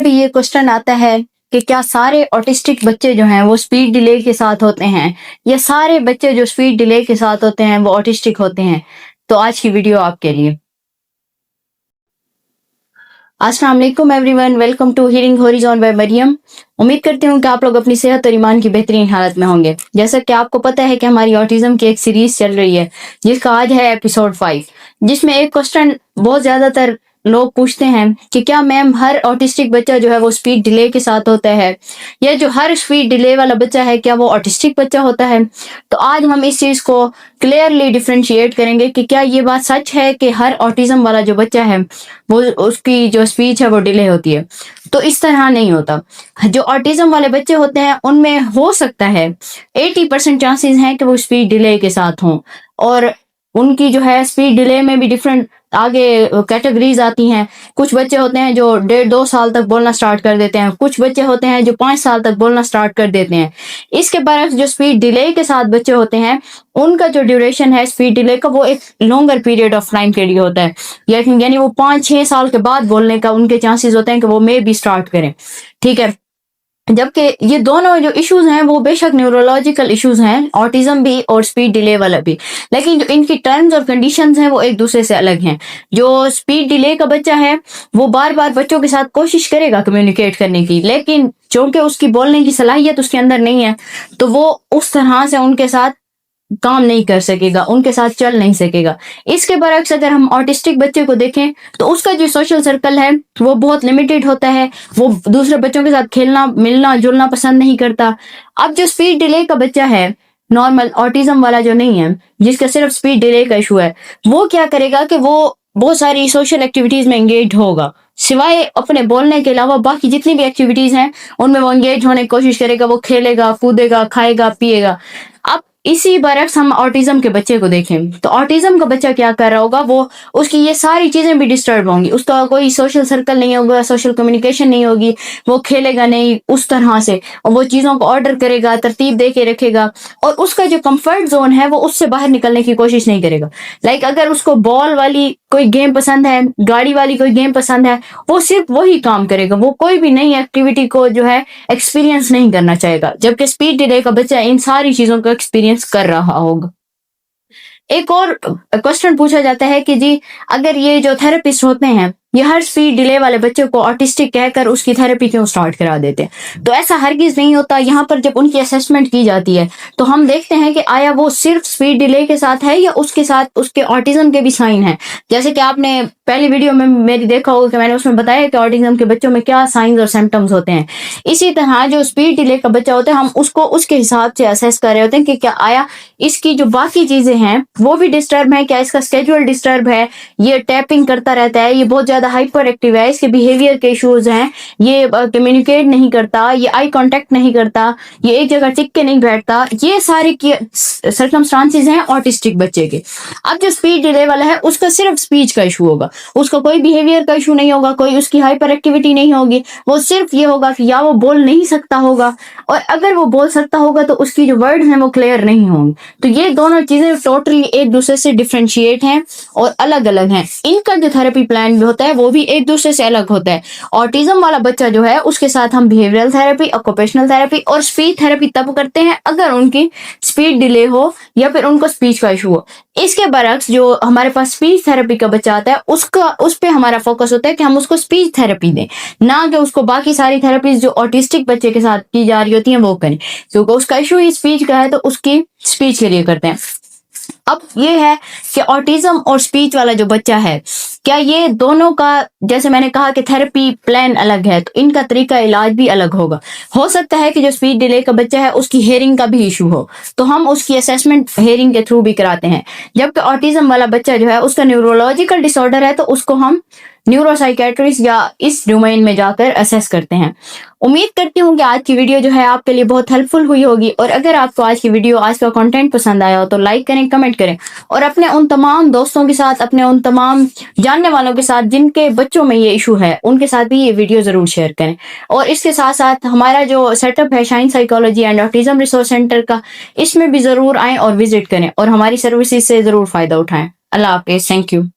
भी ये क्वेश्चन आता है कि क्या सारे ऑटिस्टिक बच्चे जो हैं वो स्पीड डिले के साथ होते हैं या सारे बच्चे जो स्पीड डिले के साथ होते हैं वो ऑटिस्टिक होते हैं। तो आज की वीडियो आपके लिए। अस्सलाम वालेकुम everyone, welcome to hearing horizon by Maryam. उम्मीद करती हूँ कि आप लोग अपनी सेहत और ईमान की बेहतरीन हालत में होंगे। जैसा कि आपको पता है कि हमारी ऑटिज्म की एक सीरीज चल रही है जिसका आज है एपिसोड 5, जिसमें एक क्वेश्चन बहुत ज्यादातर लोग पूछते हैं कि क्या मैम हर ऑटिस्टिक बच्चा जो है वो स्पीड डिले के साथ होता है या जो हर स्पीड डिले वाला बच्चा है क्या वो ऑटिस्टिक बच्चा होता है। तो आज हम इस चीज को क्लियरली डिफ्रेंशिएट करेंगे कि क्या ये बात सच है कि हर ऑटिज्म वाला जो बच्चा है वो उसकी जो स्पीच है वो डिले होती है। तो इस तरह नहीं होता। जो ऑटिज्म वाले बच्चे होते हैं उनमें हो सकता है 80% चांसेस हैं कि वो स्पीड डिले के साथ हों, और उनकी जो है स्पीड डिले में भी डिफरेंट आगे कैटेगरीज आती हैं। कुछ बच्चे होते हैं जो 1.5-2 साल तक बोलना स्टार्ट कर देते हैं, कुछ बच्चे होते हैं जो 5 साल तक बोलना स्टार्ट कर देते हैं। इसके बरक्स जो स्पीड डिले के साथ बच्चे होते हैं उनका जो ड्यूरेशन है स्पीड डिले का वो एक लॉन्गर पीरियड ऑफ टाइम के लिए होता है, यानी वो 5-6 साल के बाद बोलने का उनके चांसेस होते हैं कि वो मे भी स्टार्ट करें। ठीक है, जबकि ये दोनों जो इश्यूज हैं वो बेशक न्यूरोलॉजिकल इश्यूज हैं, ऑटिज्म भी और स्पीड डिले वाला भी, लेकिन जो इनकी टर्म्स और कंडीशंस हैं वो एक दूसरे से अलग हैं। जो स्पीड डिले का बच्चा है वो बार बार बच्चों के साथ कोशिश करेगा कम्युनिकेट करने की, लेकिन चूंकि उसकी बोलने की सलाहियत उसके अंदर नहीं है तो वो उस तरह से उनके साथ काम नहीं कर सकेगा, उनके साथ चल नहीं सकेगा। इसके बरक्स अगर हम ऑटिस्टिक बच्चे को देखें तो उसका जो सोशल सर्कल है वो बहुत लिमिटेड होता है, वो दूसरे बच्चों के साथ खेलना मिलना जुलना पसंद नहीं करता। अब जो स्पीड डिले का बच्चा है, नॉर्मल ऑटिज्म वाला जो नहीं है, जिसका सिर्फ स्पीड डिले का इशू है, वो क्या करेगा कि वो बहुत सारी सोशल एक्टिविटीज में एंगेज होगा। सिवाय अपने बोलने के अलावा बाकी जितनी भी एक्टिविटीज हैं उनमें वो एंगेज होने की कोशिश करेगा, वो खेलेगा कूदेगा खाएगा पिएगा। अब इसी बरक्स हम ऑटिज्म के बच्चे को देखें तो ऑटिज्म का बच्चा क्या कर रहा होगा, वो उसकी ये सारी चीजें भी डिस्टर्ब होंगी, उसका कोई सोशल सर्कल नहीं होगा, सोशल कम्युनिकेशन नहीं होगी, वो खेलेगा नहीं उस तरह से, और वो चीजों को ऑर्डर करेगा, तरतीब दे के रखेगा, और उसका जो कंफर्ट जोन है वो उससे बाहर निकलने की कोशिश नहीं करेगा। लाइक अगर उसको बॉल वाली कोई गेम पसंद है, गाड़ी वाली कोई गेम पसंद है, वो सिर्फ वही काम करेगा, वो कोई भी नई एक्टिविटी को जो है एक्सपीरियंस नहीं करना चाहेगा। जबकि स्पीड डिले का बच्चा इन सारी चीजों को एक्सपीरियंस कर रहा होगा। एक और क्वेश्चन पूछा जाता है कि जी अगर ये जो थेरेपिस्ट होते हैं ये हर स्पीड डिले वाले बच्चे को ऑटिस्टिक कहकर उसकी थेरेपी क्यों स्टार्ट करा देते हैं। तो ऐसा हरगिज नहीं होता। यहाँ पर जब उनकी असेसमेंट की जाती है तो हम देखते हैं कि आया वो सिर्फ स्पीड डिले के साथ है या उसके साथ उसके ऑटिज्म के भी साइन है। जैसे कि आपने पहली वीडियो में मेरी देखा होगा कि मैंने उसमें बताया कि ऑटिज्म के बच्चों में क्या साइंस और सिम्टम्स होते हैं। इसी तरह जो स्पीड डिले का बच्चा होता है हम उसको उसके हिसाब से असेस कर रहे होते हैं कि क्या आया इसकी जो बाकी चीजें हैं वो भी डिस्टर्ब है, क्या इसका स्केड्यूल डिस्टर्ब है, ये टैपिंग करता रहता है, ये बहुत ज्यादा हाइपर एक्टिव है, इसके बिहेवियर के इश्यूज हैं, ये कम्युनिकेट नहीं करता, ये आई कांटेक्ट नहीं करता, ये एक जगह टिक के नहीं बैठता, ये सारे सर्कमस्टांसेस हैं ऑटिस्टिक बच्चे के। अब जो स्पीड डिले वाला है उसका सिर्फ स्पीच का इशू होगा, उसका कोई बिहेवियर का इशू नहीं होगा, कोई उसकी हाइपर एक्टिविटी नहीं होगी, वो सिर्फ ये होगा कि या वो बोल नहीं सकता होगा, और अगर वो बोल सकता होगा तो उसकी जो वर्ड हैं वो क्लियर नहीं होंगे। तो ये दोनों चीजें टोटली एक दूसरे से डिफरेंशिएट हैं और अलग अलग हैं। इनका जो थेरेपी प्लान भी होता है वो भी एक दूसरे से अलग होता है। ऑटिज्म वाला बच्चा जो है उसके साथ हम बिहेवियरल थेरेपी, ऑक्यूपेशनल थेरेपी और स्पीच थेरेपी तब करते हैं अगर उनकी स्पीड डिले हो या फिर उनको स्पीच का इशू हो। इसके बरक्स जो हमारे पास स्पीच थेरेपी का बच्चा आता है उस पे हमारा फोकस होता है कि हम उसको स्पीच थेरेपी दें, ना कि उसको बाकी सारी थेरेपीज जो ऑटिस्टिक बच्चे के साथ की जा रही होती हैं वो करें, क्योंकि उसका इशू ही स्पीच का है तो उसकी स्पीच के लिए करते हैं। अब ये है कि ऑटिज्म और स्पीच वाला जो बच्चा है क्या ये दोनों का, जैसे मैंने कहा कि थेरेपी प्लान अलग है तो इनका तरीका इलाज भी अलग होगा। हो सकता है कि जो स्पीच डिले का बच्चा है उसकी हेयरिंग का भी इशू हो तो हम उसकी असेसमेंट हेयरिंग के थ्रू भी कराते हैं, जबकि ऑटिज्म वाला बच्चा जो है उसका न्यूरोलॉजिकल डिसऑर्डर है तो उसको हम न्यूरोसाइकेट्रिस्ट या इस डोमेन में जाकर असेस करते हैं। उम्मीद करती हूँ कि आज की वीडियो जो है आपके लिए बहुत हेल्पफुल हुई होगी, और अगर आपको आज की वीडियो, आज का कंटेंट पसंद आया हो तो लाइक करें, कमेंट करें, और अपने उन तमाम दोस्तों के साथ, अपने उन तमाम जानने वालों के साथ जिनके बच्चों में ये इशू है उनके साथ भी ये वीडियो जरूर शेयर करें। और इसके साथ साथ हमारा जो सेटअप है shine psychology and autism resource centre का, इसमें भी जरूर आएं और विजिट करें और हमारी सर्विसेज से जरूर फायदा उठाएं। अल्लाह हाफिज, थैंक यू।